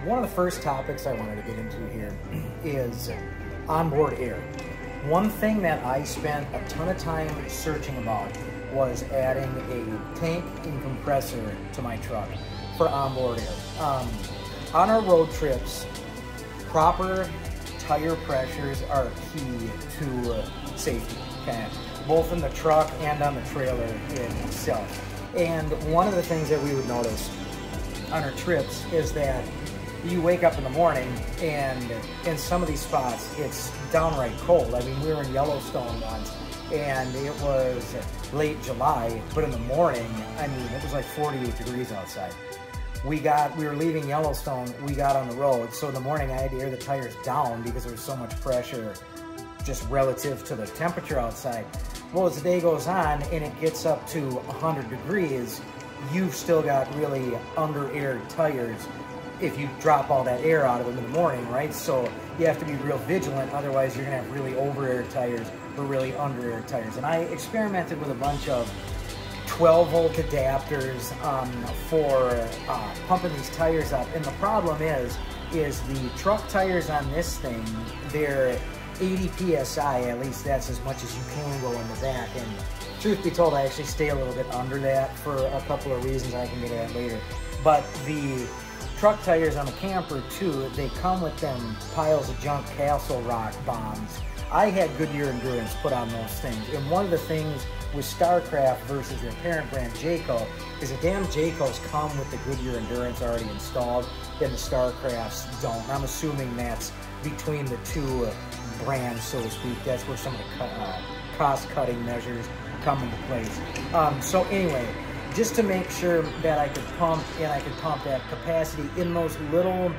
One of the first topics I wanted to get into here is onboard air. One thing that I spent a ton of time searching about was adding a tank and compressor to my truck for onboard air. On our road trips, proper tire pressures are key to safety, okay? Both in the truck and on the trailer itself. And one of the things that we would notice on our trips is that you wake up in the morning and in some of these spots it's downright cold. I mean, we were in Yellowstone once and it was late July, but in the morning, I mean, it was like 48 degrees outside. We were leaving Yellowstone, we got on the road, so in the morning I had to air the tires down because there was so much pressure just relative to the temperature outside. Well, as the day goes on and it gets up to 100 degrees, you've still got really under-aired tires if you drop all that air out of them in the morning, right? So you have to be real vigilant, otherwise you're gonna have really over-aired tires or really under-aired tires. And I experimented with a bunch of 12-volt adapters for pumping these tires up. And the problem is the truck tires on this thing, they're 80 PSI, at least that's as much as you can go in the back. And truth be told, I actually stay a little bit under that for a couple of reasons I can get at later. But the truck tires on the camper too, they come with them piles of junk Castle Rock bombs. I had Goodyear Endurance put on those things. And one of the things with StarCraft versus their parent brand Jayco is the damn Jaycos come with the Goodyear Endurance already installed and the StarCrafts don't. And I'm assuming that's between the two brands, so to speak. That's where some of the cost-cutting measures come into place. So anyway, just to make sure that I could pump and I could pump at capacity in those little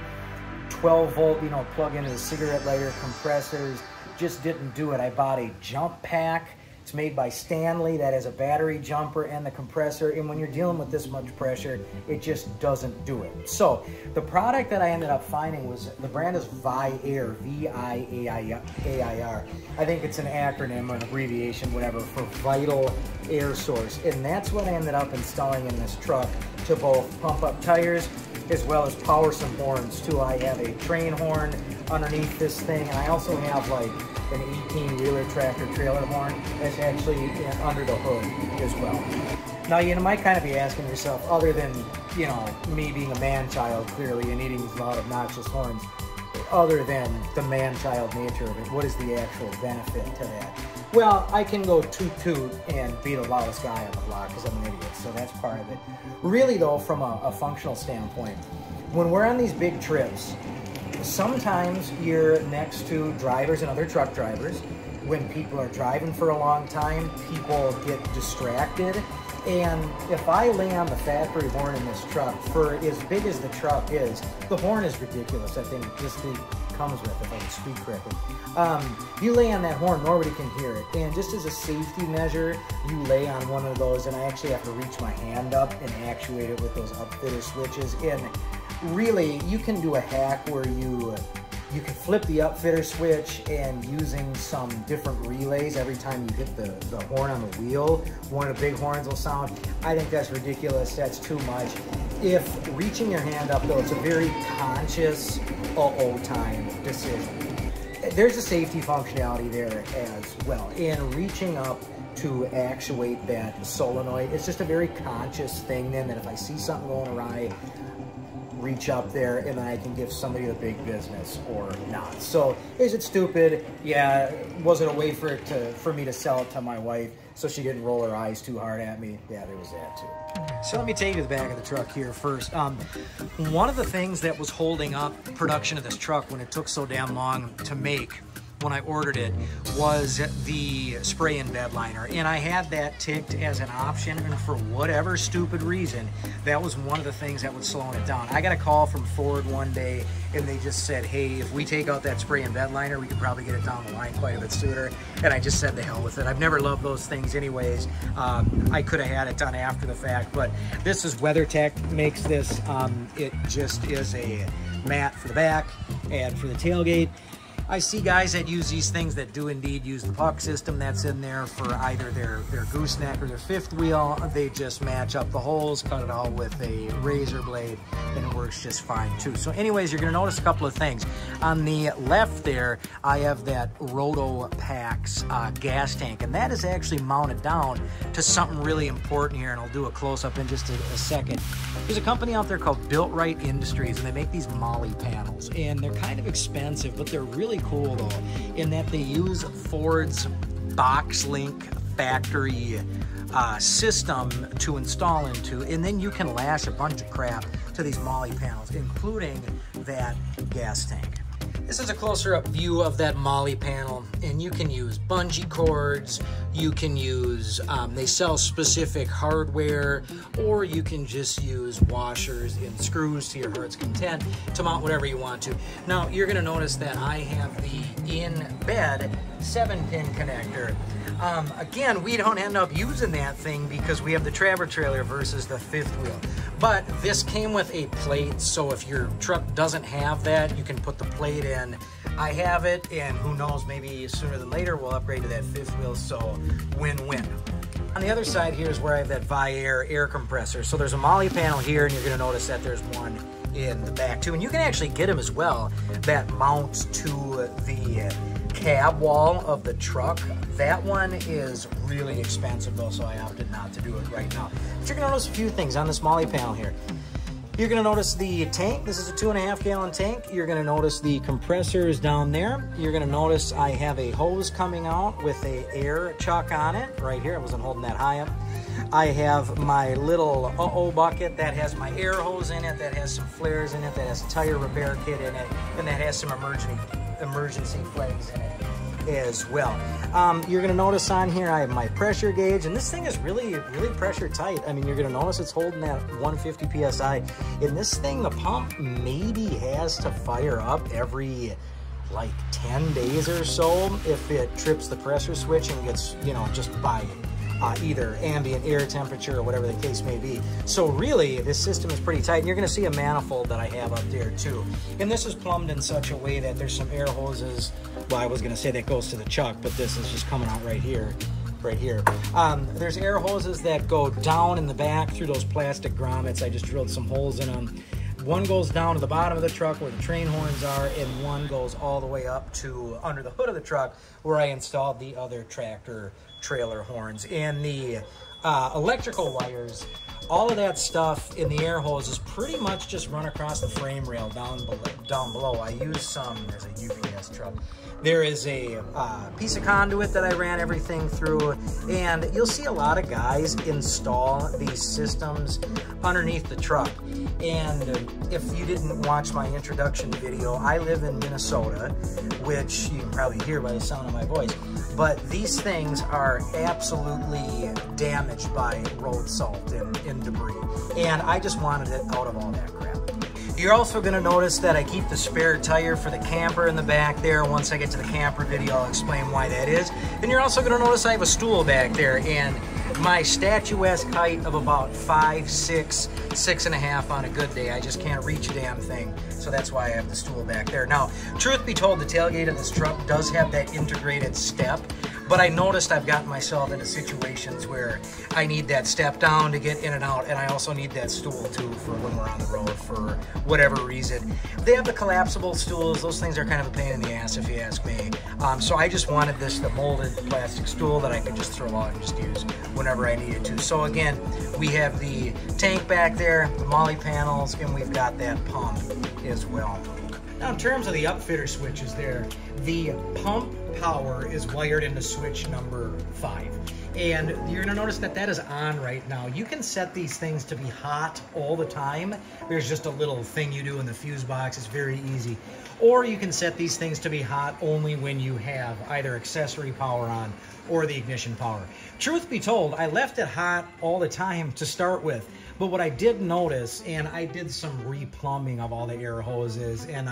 12-volt, you know, plug into the cigarette lighter compressors, just didn't do it. I bought a jump pack. It's made by Stanley that has a battery jumper and the compressor, and when you're dealing with this much pressure, it just doesn't do it. So the product that I ended up finding was, the brand is VIAIR, V-I-A-I-R. I think it's an acronym or an abbreviation, whatever, for Vital Air Source, and that's what I ended up installing in this truck to both pump up tires as well as power some horns too. I have a train horn underneath this thing, and I also have like an 18-wheeler tractor trailer horn that's actually under the hood as well. Now, you might kind of be asking yourself, other than, you know, me being a man-child clearly and needing these loud obnoxious horns, other than the man-child nature of it, what is the actual benefit to that? Well, I can go toot-toot and be the loudest guy on the block because I'm an idiot, so that's part of it. Really though, from a functional standpoint, when we're on these big trips, sometimes you're next to drivers and other truck drivers. When people are driving for a long time, people get distracted. And if I lay on the factory horn in this truck, for as big as the truck is, the horn is ridiculous, I think, just it comes with, if I can speak correctly. You lay on that horn, nobody can hear it. And just as a safety measure, you lay on one of those, and I actually have to reach my hand up and actuate it with those upfitter switches. And really, you can do a hack where you can flip the upfitter switch, and using some different relays every time you hit the horn on the wheel, one of the big horns will sound. I think that's ridiculous. That's too much. If reaching your hand up, though, it's a very conscious time decision. There's a safety functionality there as well. And reaching up to actuate that solenoid, it's just a very conscious thing then, that if I see something going awry, reach up there and then I can give somebody the big business or not. So is it stupid? Yeah. Was it a way for me to sell it to my wife so she didn't roll her eyes too hard at me? Yeah, there was that too. So let me take you to the back of the truck here first. One of the things that was holding up production of this truck when it took so damn long to make when I ordered it was the spray and bed liner, and I had that ticked as an option, and for whatever stupid reason, that was one of the things that was slowing it down. I got a call from Ford one day and they just said, hey, if we take out that spray and bed liner, we could probably get it down the line quite a bit sooner. And I just said the hell with it. I've never loved those things anyways. I could have had it done after the fact, but this is WeatherTech makes this. It just is a mat for the back and for the tailgate. I see guys that use these things that do indeed use the puck system that's in there for either their gooseneck or their fifth wheel. They just match up the holes, cut it all with a razor blade, and it works just fine too. So anyways, you're gonna notice a couple of things. On the left there, I have that RotoPax gas tank, and that is actually mounted down to something really important here, and I'll do a close-up in just a second. There's a company out there called BuiltRight Industries, and they make these molly panels, and they're kind of expensive, but they're really cool though, in that they use Ford's box link factory system to install into, and then you can lash a bunch of crap to these molly panels, including that gas tank. This is a closer up view of that molly panel, and you can use bungee cords, you can use, they sell specific hardware, or you can just use washers and screws to your heart's content to mount whatever you want to. Now, you're gonna notice that I have the in-bed 7-pin connector. Again, we don't end up using that thing because we have the travel trailer versus the fifth wheel. But this came with a plate, so if your truck doesn't have that, you can put the plate in. I have it, and who knows, maybe sooner than later we'll upgrade to that fifth wheel, so win-win. On the other side here is where I have that VIAIR air compressor. So there's a molly panel here, and you're gonna notice that there's one in the back too. And you can actually get them as well that mounts to the cab wall of the truck. That one is really expensive though, so I opted not to do it right now. But you're gonna notice a few things on this molly panel here. You're gonna notice the tank. This is a 2.5 gallon tank. You're gonna notice the compressors down there. You're gonna notice I have a hose coming out with a air chuck on it right here. I wasn't holding that high up. I have my little uh-oh bucket that has my air hose in it, that has some flares in it, that has a tire repair kit in it, and that has some emergency flags in it as well. You're gonna notice on here I have my pressure gauge, and this thing is really pressure tight. I mean, you're gonna notice it's holding that 150 PSI. In this thing, the pump maybe has to fire up every like 10 days or so if it trips the pressure switch and gets, you know, just by either ambient air temperature or whatever the case may be. So really, this system is pretty tight, and you're gonna see a manifold that I have up there too. And this is plumbed in such a way that there's some air hoses. Well, I was gonna say that goes to the chuck, but this is just coming out right here. There's air hoses that go down in the back through those plastic grommets. I just drilled some holes in them. One goes down to the bottom of the truck where the train horns are, and one goes all the way up to under the hood of the truck where I installed the other tractor trailer horns. And the electrical wires, all of that stuff in the air hoses pretty much just run across the frame rail down below. I use some, there's a UPS truck. There is a piece of conduit that I ran everything through, and you'll see a lot of guys install these systems underneath the truck. And if you didn't watch my introduction video, I live in Minnesota, which you can probably hear by the sound of my voice, but these things are absolutely damaged by road salt and debris. And I just wanted it out of all that crap. You're also gonna notice that I keep the spare tire for the camper in the back there. Once I get to the camper video, I'll explain why that is. And you're also gonna notice I have a stool back there, and my statuesque height of about 5'6", 6.5 on a good day. I just can't reach a damn thing. So that's why I have the stool back there. Now, truth be told, the tailgate of this truck does have that integrated step, but I noticed I've gotten myself into situations where I need that step down to get in and out, and I also need that stool too for when we're on the road for whatever reason. They have the collapsible stools. Those things are kind of a pain in the ass if you ask me. So I just wanted the molded plastic stool that I could just throw out and just use whenever I needed to. So again, we have the tank back there, the molly panels, and we've got that pump as well. Now, in terms of the upfitter switches there, the pump power is wired into switch number 5. And you're gonna notice that that is on right now. You can set these things to be hot all the time. There's just a little thing you do in the fuse box. It's very easy. Or you can set these things to be hot only when you have either accessory power on or the ignition power. Truth be told, I left it hot all the time to start with, But what I did notice, and I did some replumbing of all the air hoses, and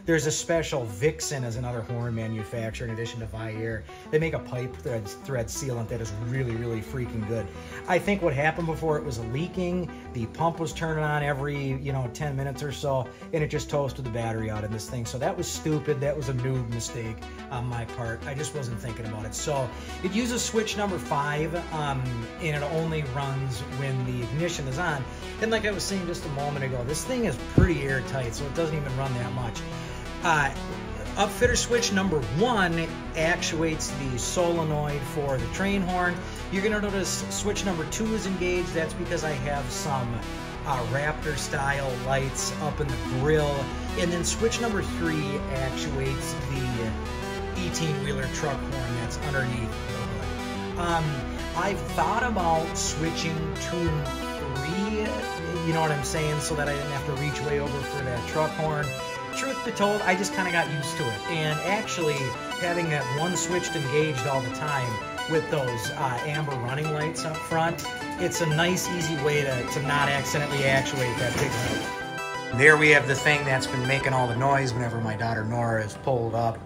there's a special Vixen as another horn manufacturer in addition to VIAIR. They make a pipe thread sealant that is really, really freaking good. I think what happened before, it was leaking. The pump was turning on every, 10 minutes or so, and it just toasted the battery out in this thing. So that was stupid. That was a noob mistake on my part. I just wasn't thinking about it. So it uses switch number 5, and it only runs when the ignition is on. And like I was saying just a moment ago, this thing is pretty airtight, so it doesn't even run that much. Upfitter switch number 1 actuates the solenoid for the train horn. You're going to notice switch number 2 is engaged. That's because I have some Raptor style lights up in the grill. And then switch number 3 actuates the 18-wheeler truck horn that's underneath the hood. I've thought about switching 2 and 3, you know what I'm saying, so that I didn't have to reach way over for that truck horn. Truth be told, I just kind of got used to it. And actually, having that one switched engaged all the time with those amber running lights up front, it's a nice, easy way to not accidentally actuate that big hood. There we have the thing that's been making all the noise whenever my daughter Nora is pulled up.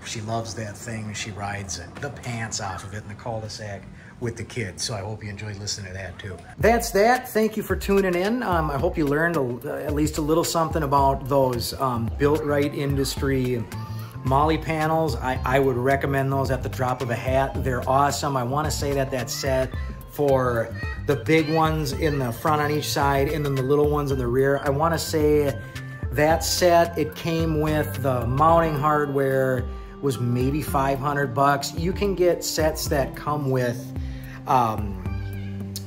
She loves that thing. She rides the pants off of it in the cul-de-sac with the kids. So I hope you enjoyed listening to that too. That's that. Thank you for tuning in. I hope you learned at least a little something about those BuiltRight Industry Molly panels. I would recommend those at the drop of a hat. They're awesome. I want to say that set for the big ones in the front on each side and then the little ones in the rear, I want to say that set, it came with the mounting hardware, was maybe $500. You can get sets that come with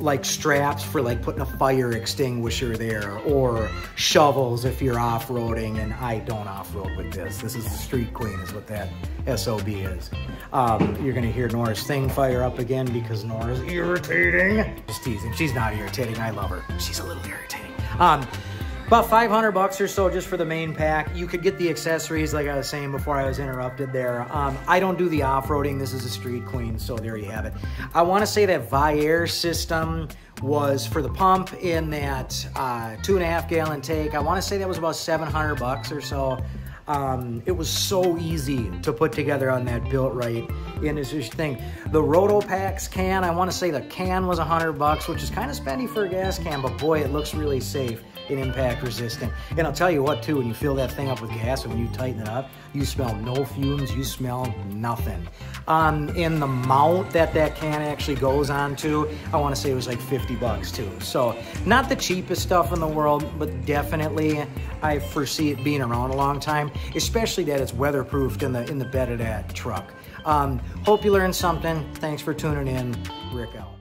like straps for like putting a fire extinguisher there, or shovels if you're off-roading, and I don't off-road with this. This is the Street Queen is what that SOB is. You're gonna hear Nora's thing fire up again because Nora's irritating. Just teasing, she's not irritating, I love her. She's a little irritating. About $500 or so just for the main pack. You could get the accessories, like I was saying before I was interrupted there. I don't do the off-roading. This is a Street Queen, so there you have it. I want to say that VIAIR system was for the pump in that 2.5 gallon tank. I want to say that was about $700 or so. It was so easy to put together on that BuiltRight Industry thing. The RotoPax can, I want to say the can was $100, which is kind of spendy for a gas can, but boy, it looks really safe and impact resistant. And I'll tell you what too, when you fill that thing up with gas and when you tighten it up, you smell no fumes, you smell nothing. In the mount that can actually goes onto, I want to say it was like $50 too. So not the cheapest stuff in the world, but definitely I foresee it being around a long time, especially that it's weatherproofed in the bed of that truck. Hope you learned something. Thanks for tuning in. Rick out.